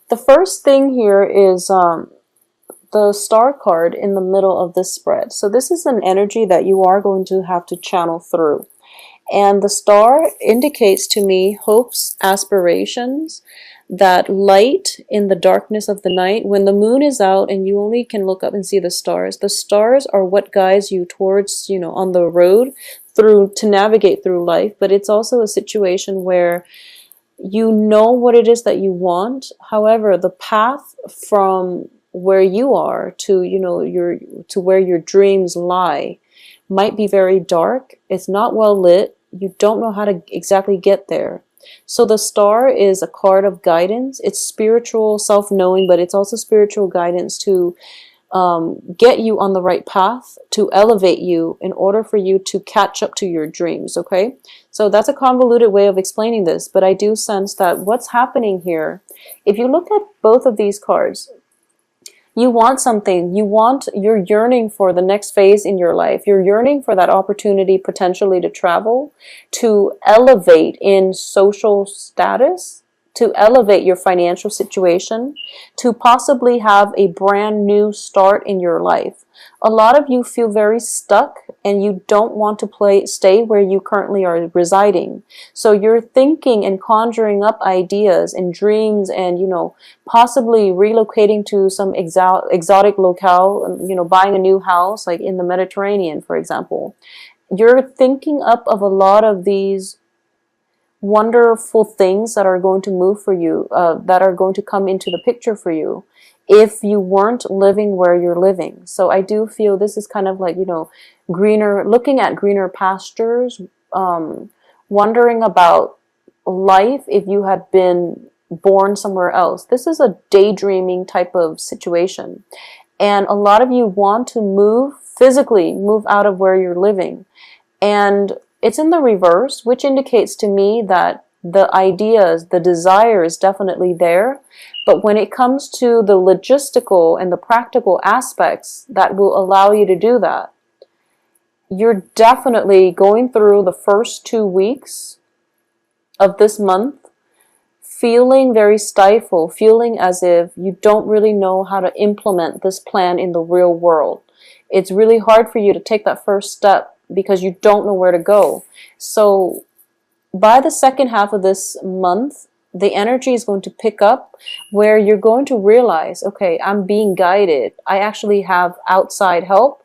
The first thing here is the star card in the middle of this spread. So this is an energy that you are going to have to channel through. And the star indicates to me hopes, aspirations, that light in the darkness of the night. When the moon is out and you only can look up and see the stars are what guides you towards, on the road through to navigate through life. But it's also a situation where you know what it is that you want. However, the path from where you are to, to where your dreams lie might be very dark. It's not well lit. You don't know how to exactly get there. So the star is a card of guidance. It's spiritual self-knowing, but it's also spiritual guidance to get you on the right path, to elevate you in order for you to catch up to your dreams, okay? So that's a convoluted way of explaining this, but I do sense that what's happening here, if you look at both of these cards, you want something, you're yearning for the next phase in your life. You're yearning for that opportunity potentially to travel, to elevate in social status, to elevate your financial situation, to possibly have a brand new start in your life. A lot of you feel very stuck and you don't want to stay where you currently are residing. So you're thinking and conjuring up ideas and dreams and, possibly relocating to some exotic locale, buying a new house, like in the Mediterranean, for example. You're thinking up of a lot of these wonderful things that are going to move for you, that are going to come into the picture for you if you weren't living where you're living. So I do feel this is kind of like, looking at greener pastures, wondering about life if you had been born somewhere else. This is a daydreaming type of situation. And a lot of you want to physically move out of where you're living. And it's in the reverse, which indicates to me that the ideas, the desire is definitely there. But when it comes to the logistical and the practical aspects that will allow you to do that, you're definitely going through the first 2 weeks of this month feeling very stifled, feeling as if you don't really know how to implement this plan in the real world. It's really hard for you to take that first step because you don't know where to go. So by the second half of this month, the energy is going to pick up where you're going to realize, okay, I'm being guided. I actually have outside help.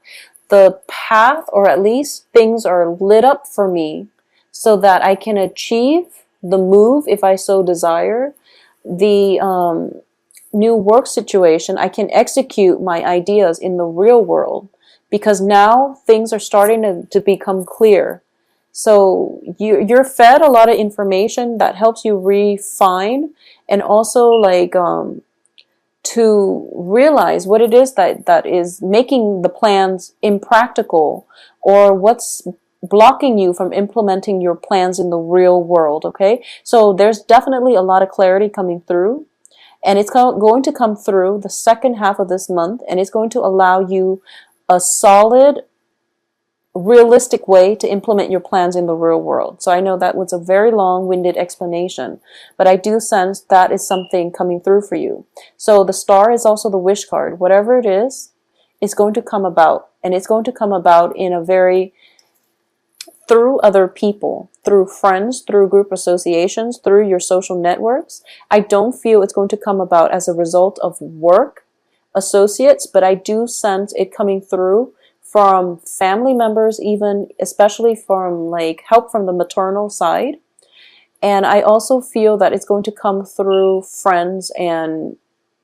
The path, or at least things are lit up for me so that I can achieve the move if I so desire. The new work situation, I can execute my ideas in the real world because now things are starting to become clear. So you're fed a lot of information that helps you refine and also like to realize what it is that is making the plans impractical or what's blocking you from implementing your plans in the real world, okay? So there's definitely a lot of clarity coming through, and it's going to come through the second half of this month, and it's going to allow you a solid, realistic way to implement your plans in the real world. So I know that was a very long-winded explanation, but I do sense that is something coming through for you. So the star is also the wish card. Whatever it is, it's going to come about, and it's going to come about in a very through other people, through friends, through group associations, through your social networks. I don't feel it's going to come about as a result of work, associates, but I do sense it coming through from family members, even especially from like help from the maternal side. And I also feel that it's going to come through friends and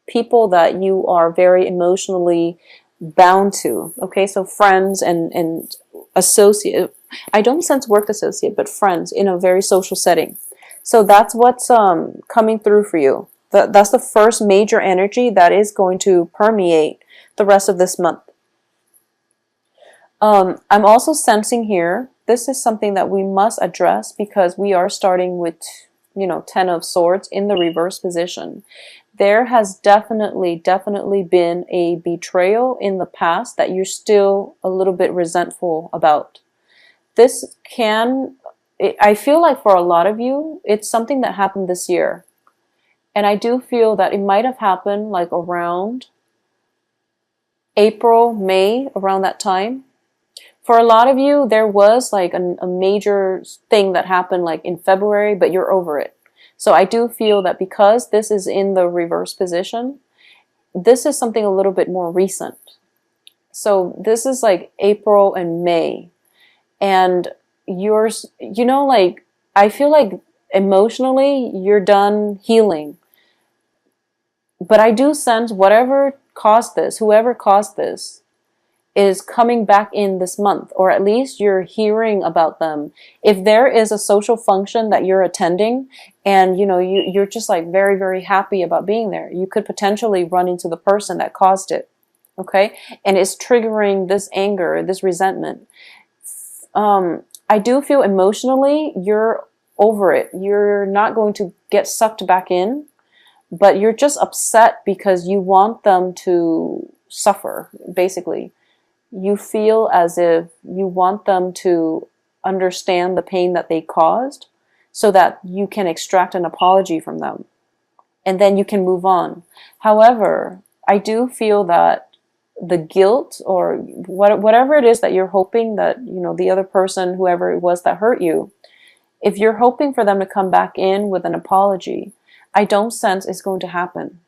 people that you are very emotionally bound to. Okay, so friends and associate. I don't sense work associate, but friends in a very social setting. So that's what's coming through for you. That's the first major energy that is going to permeate the rest of this month. I'm also sensing here, this is something that we must address because we are starting with, 10 of Swords in the reverse position. There has definitely been a betrayal in the past that you're still a little bit resentful about. I feel like for a lot of you, it's something that happened this year. And I do feel that it might have happened like around April, May, around that time. For a lot of you, there was like a major thing that happened like in February, but you're over it. So I do feel that because this is in the reverse position, this is something a little bit more recent. So this is like April and May. And yours, you know, like, I feel like emotionally you're done healing. But I do sense whatever caused this, whoever caused this, is coming back in this month, or at least you're hearing about them. If there is a social function that you're attending and you're just like very, very happy about being there, you could potentially run into the person that caused it. Okay? And it's triggering this anger, this resentment. I do feel emotionally you're over it. You're not going to get sucked back in, but you're just upset because you want them to suffer, basically. You feel as if you want them to understand the pain that they caused so that you can extract an apology from them and then you can move on. However, I do feel that the guilt or whatever it is that you're hoping that, the other person, whoever it was that hurt you, if you're hoping for them to come back in with an apology, I don't sense it's going to happen.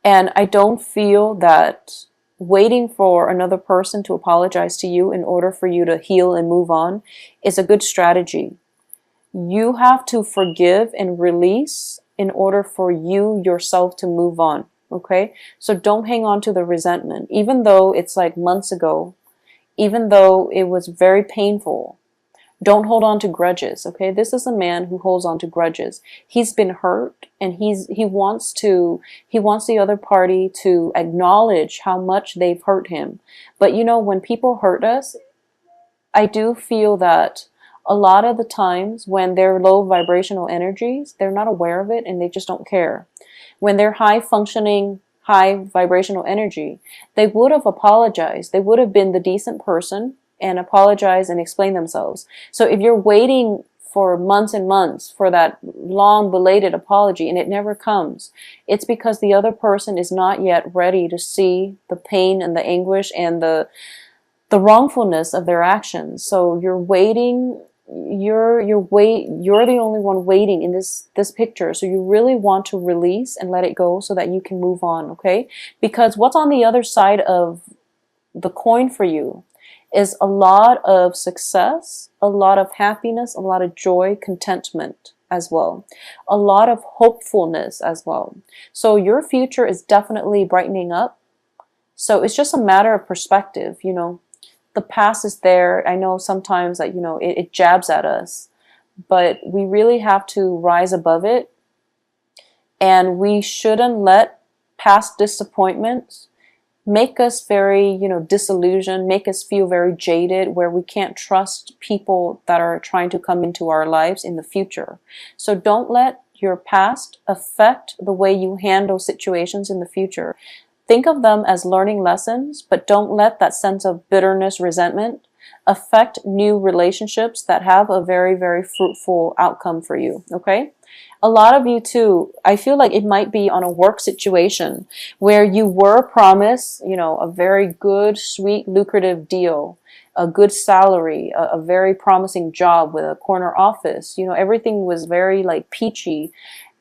And I don't feel that waiting for another person to apologize to you in order for you to heal and move on is a good strategy. You have to forgive and release in order for you yourself to move on. Okay? So don't hang on to the resentment, even though it's like months ago, even though it was very painful. Don't hold on to grudges, okay? This is a man who holds on to grudges. He's been hurt and he wants the other party to acknowledge how much they've hurt him. But when people hurt us, I do feel that a lot of the times when they're low vibrational energies, they're not aware of it and they just don't care. When they're high functioning, high vibrational energy, they would have apologized. They would have been the decent person and apologize and explain themselves. So if you're waiting for months and months for that long belated apology and it never comes, it's because the other person is not yet ready to see the pain and the anguish and the wrongfulness of their actions. So you're waiting, you're the only one waiting in this picture. So you really want to release and let it go so that you can move on, okay? Because what's on the other side of the coin for you is a lot of success, a lot of happiness, a lot of joy, contentment as well, a lot of hopefulness as well. So your future is definitely brightening up. So it's just a matter of perspective, The past is there. I know sometimes that, it jabs at us, but we really have to rise above it. And we shouldn't let past disappointments make us very, disillusioned, make us feel very jaded, where we can't trust people that are trying to come into our lives in the future. So don't let your past affect the way you handle situations in the future. Think of them as learning lessons, but don't let that sense of bitterness, resentment affect new relationships that have a very, very fruitful outcome for you, okay? A lot of you too, I feel like it might be on a work situation where you were promised, a very good, sweet, lucrative deal, a good salary, a very promising job with a corner office. Everything was very like peachy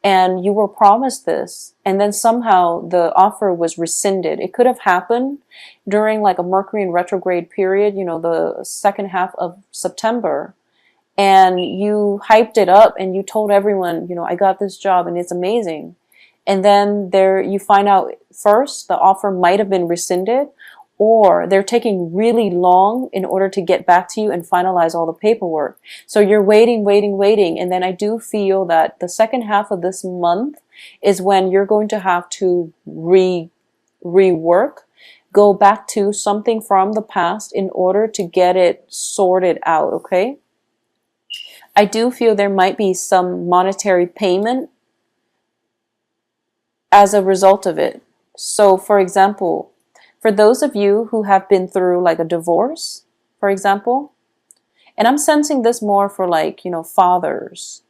and you were promised this. And then somehow the offer was rescinded. It could have happened during like a Mercury in retrograde period, the second half of September. And you hyped it up and you told everyone, I got this job and it's amazing. And then you find out first the offer might have been rescinded, or they're taking really long in order to get back to you and finalize all the paperwork. So you're waiting. And then I do feel that the second half of this month is when you're going to have to rework, go back to something from the past in order to get it sorted out, okay? I do feel there might be some monetary payment as a result of it. So, for example, for those of you who have been through like a divorce, for example, and I'm sensing this more for like, fathers.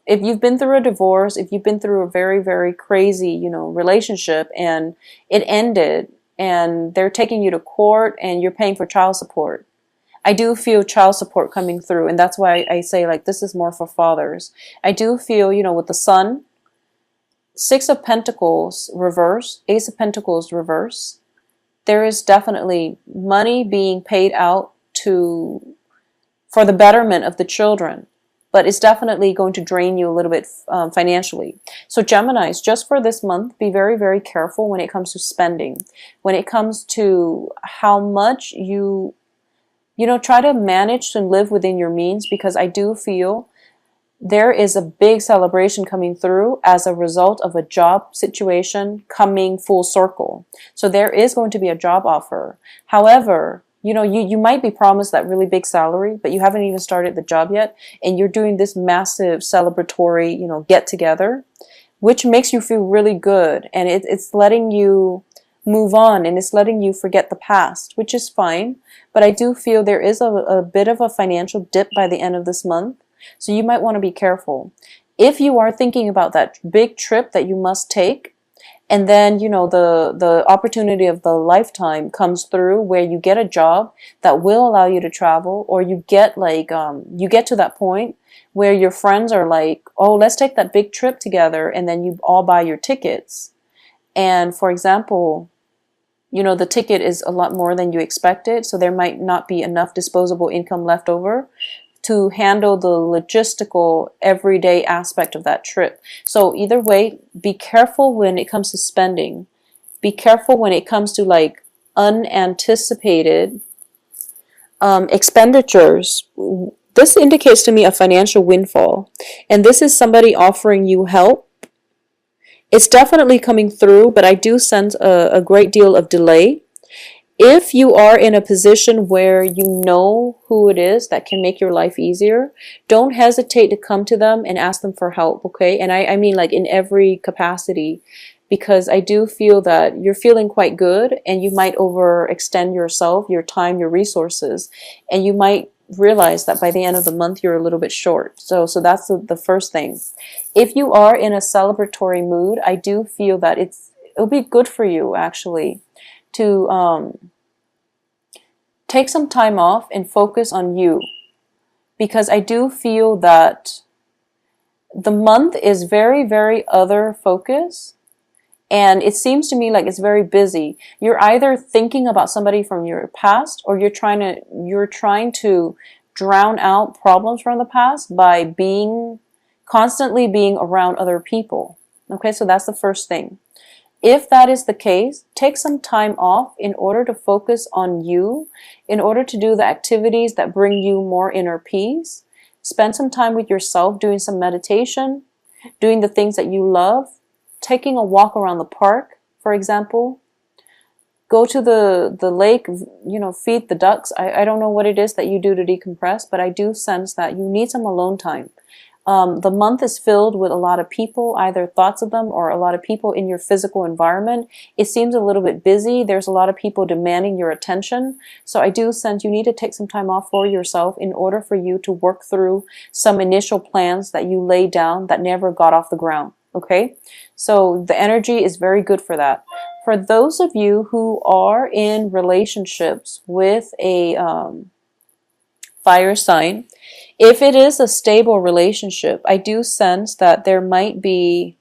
if you've been through a divorce, if you've been through a very, very crazy, relationship, and it ended, and they're taking you to court and you're paying for child support. I do feel child support coming through, and that's why I say, like, this is more for fathers. I do feel, with the Sun, Six of Pentacles reverse, Ace of Pentacles reverse, there is definitely money being paid out for the betterment of the children, but it's definitely going to drain you a little bit financially. So Geminis, just for this month, be very, very careful when it comes to spending. When it comes to how much try to manage to live within your means, because I do feel there is a big celebration coming through as a result of a job situation coming full circle. So there is going to be a job offer. However, you might be promised that really big salary, but you haven't even started the job yet, and you're doing this massive celebratory, get together, which makes you feel really good, and it's letting you move on, and it's letting you forget the past, which is fine. But I do feel there is a bit of a financial dip by the end of this month. So you might want to be careful. If you are thinking about that big trip that you must take, and then, the opportunity of the lifetime comes through where you get a job that will allow you to travel, or you get you get to that point where your friends are like, oh, let's take that big trip together, and then you all buy your tickets. And for example, the ticket is a lot more than you expected, so there might not be enough disposable income left over to handle the logistical everyday aspect of that trip. So either way, be careful when it comes to spending. Be careful when it comes to like unanticipated expenditures. This indicates to me a financial windfall, and this is somebody offering you help. It's definitely coming through, but I do sense a great deal of delay. If you are in a position where you know who it is that can make your life easier, don't hesitate to come to them and ask them for help, okay? And I mean like in every capacity, because I do feel that you're feeling quite good, and you might overextend yourself, your time, your resources, and you might realize that by the end of the month you're a little bit short. So that's the first thing. If you are in a celebratory mood, I do feel that it'll be good for you actually to take some time off and focus on you, because I do feel that the month is very, very other focus, and it seems to me like it's very busy. You're either thinking about somebody from your past, or you're trying to drown out problems from the past by constantly being around other people. Okay, so that's the first thing. If that is the case, take some time off in order to focus on you, in order to do the activities that bring you more inner peace. Spend some time with yourself, doing some meditation, doing the things that you love, taking a walk around the park, for example. Go to the lake, feed the ducks. I don't know what it is that you do to decompress, but I do sense that you need some alone time. The month is filled with a lot of people, either thoughts of them or a lot of people in your physical environment. It seems a little bit busy. There's a lot of people demanding your attention. So I do sense you need to take some time off for yourself in order for you to work through some initial plans that you laid down that never got off the ground. Okay? So the energy is very good for that. For those of you who are in relationships with a fire sign, if it is a stable relationship, I do sense that there might be,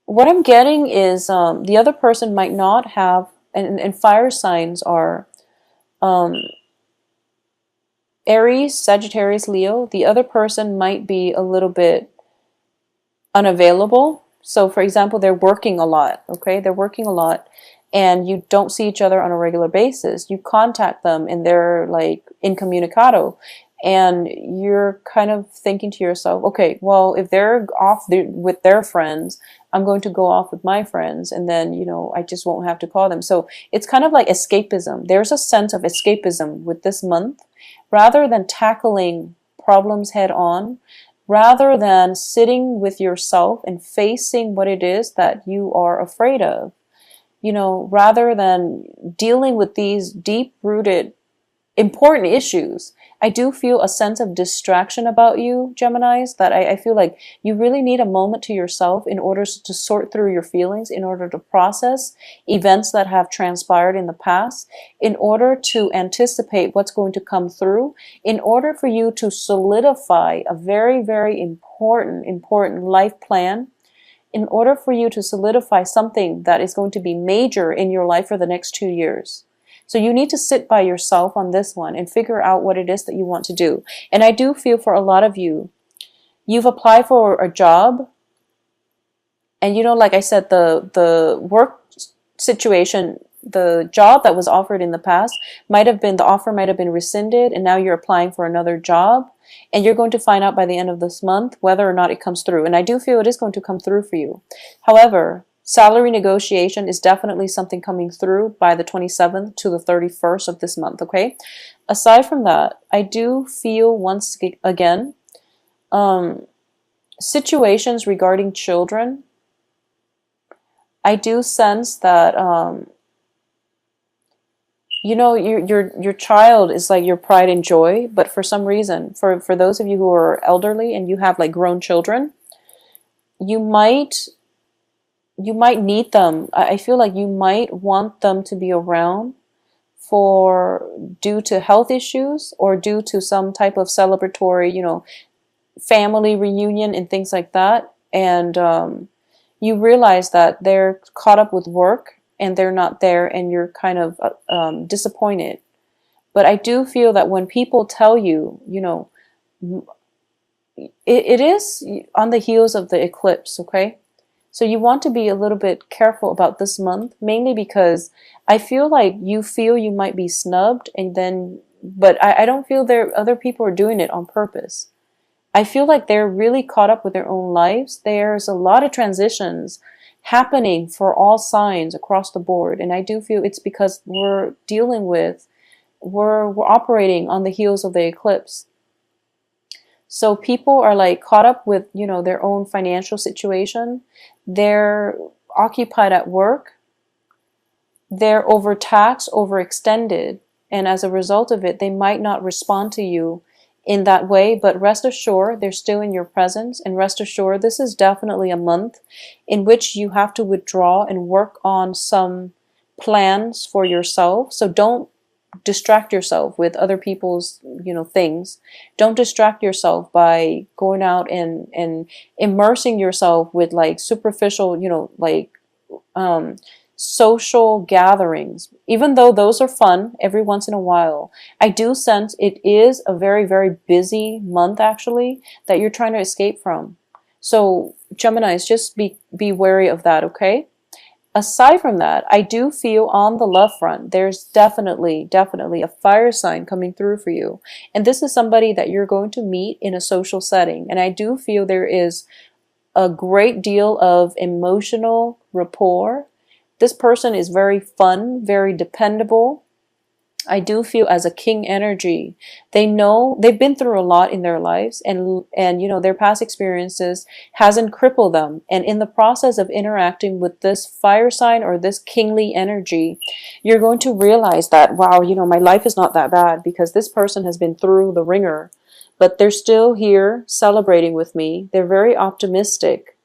what I'm getting is the other person might not have, and fire signs are Aries, Sagittarius, Leo. The other person might be a little bit unavailable. So for example, they're working a lot, okay? They're working a lot, and you don't see each other on a regular basis. You contact them and they're like incommunicado, and you're kind of thinking to yourself, okay, well, if they're off with their friends, I'm going to go off with my friends, and then, I just won't have to call them. So it's kind of like escapism. There's a sense of escapism with this month. Rather than tackling problems head on, rather than sitting with yourself and facing what it is that you are afraid of, rather than dealing with these deep-rooted important issues. I do feel a sense of distraction about you, Geminis, that I feel like you really need a moment to yourself in order to sort through your feelings, in order to process events that have transpired in the past, in order to anticipate what's going to come through, in order for you to solidify a very, very important life plan, in order for you to solidify something that is going to be major in your life for the next 2 years. So you need to sit by yourself on this one and figure out what it is that you want to do. And I do feel for a lot of you, you've applied for a job, and like I said, the work situation, the job that was offered in the past the offer might have been rescinded, and now you're applying for another job, and you're going to find out by the end of this month whether or not it comes through. And I do feel it is going to come through for you. However, salary negotiation is definitely something coming through by the 27th to the 31st of this month, okay? Aside from that, I do feel once again, situations regarding children, I do sense that, your child is like your pride and joy, but for some reason, for those of you who are elderly and you have like grown children, you might need them. I feel like you might want them to be around due to health issues or due to some type of celebratory, family reunion and things like that. And you realize that they're caught up with work and they're not there, and you're kind of disappointed. But I do feel that when people tell you, it is on the heels of the eclipse, okay? So you want to be a little bit careful about this month, mainly because I feel like you might be snubbed, but I don't feel other people are doing it on purpose. I feel like they're really caught up with their own lives. There's a lot of transitions happening for all signs across the board, and I do feel it's because we're operating on the heels of the eclipse. So people are like caught up with, their own financial situation. They're occupied at work. They're overtaxed, overextended. And as a result of it, they might not respond to you in that way. But rest assured, they're still in your presence. And rest assured, this is definitely a month in which you have to withdraw and work on some plans for yourself. So don't distract yourself with other people's things. Don't distract yourself by going out and immersing yourself with like superficial social gatherings. Even though those are fun every once in a while, I do sense it is a very, very busy month actually that you're trying to escape from. So Geminis, just be wary of that, okay? Aside from that, I do feel on the love front, there's definitely a fire sign coming through for you. And this is somebody that you're going to meet in a social setting. And I do feel there is a great deal of emotional rapport. This person is very fun, very dependable. I do feel as a king energy. They know they've been through a lot in their lives, and their past experiences hasn't crippled them. And in the process of interacting with this fire sign or this kingly energy, you're going to realize that, wow, my life is not that bad, because this person has been through the ringer, but they're still here celebrating with me. They're very optimistic,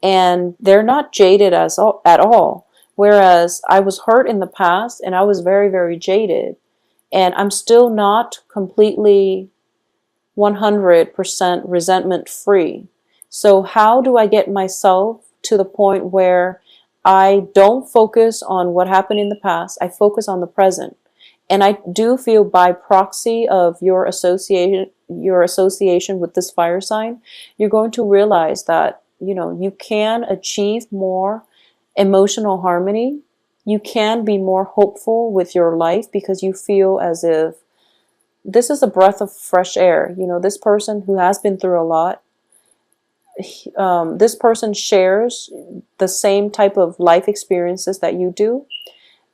and they're not jaded at all. Whereas I was hurt in the past and I was very, very jaded, and I'm still not completely 100% resentment free. So how do I get myself to the point where I don't focus on what happened in the past? I focus on the present. And I do feel by proxy of your association with this fire sign, you're going to realize that, you can achieve more emotional harmony. You can be more hopeful with your life because you feel as if this is a breath of fresh air. This person who has been through a lot, this person shares the same type of life experiences that you do,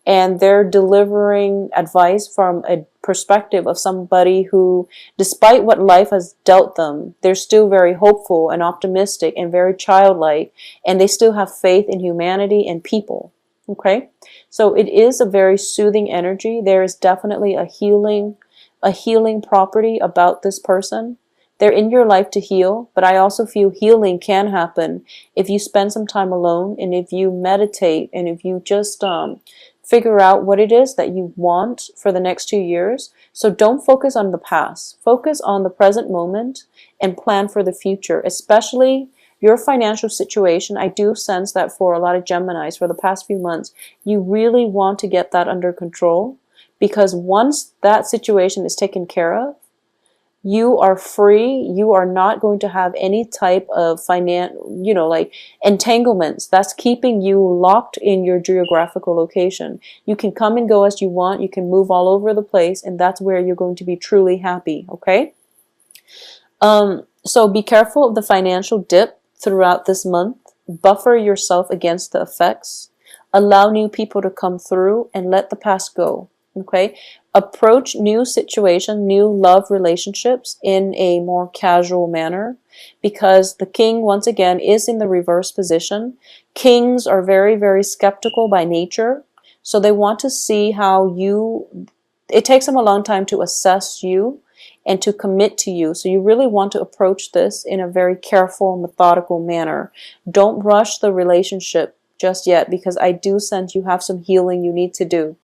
and they're delivering advice from a perspective of somebody who, despite what life has dealt them, they're still very hopeful and optimistic and very childlike, and they still have faith in humanity and people. Okay, so it is a very soothing energy. There is definitely a healing property about this person. They're in your life to heal, but I also feel healing can happen if you spend some time alone, and if you meditate, and if you just figure out what it is that you want for the next 2 years. So don't focus on the past. Focus on the present moment and plan for the future, especially your financial situation. I do sense that for a lot of Geminis for the past few months, you really want to get that under control, because once that situation is taken care of, you are free. You are not going to have any type of like entanglements that's keeping you locked in your geographical location. You can come and go as you want. You can move all over the place, and that's where you're going to be truly happy. Okay. So be careful of the financial dip throughout this month. Buffer yourself against the effects. Allow new people to come through and let the past go. Okay? Approach new situations, new love relationships in a more casual manner, because the king, once again, is in the reverse position. Kings are very, very skeptical by nature. So they want to see how it takes them a long time to assess you and to commit to you. So you really want to approach this in a very careful, methodical manner. Don't rush the relationship just yet, because I do sense you have some healing you need to do.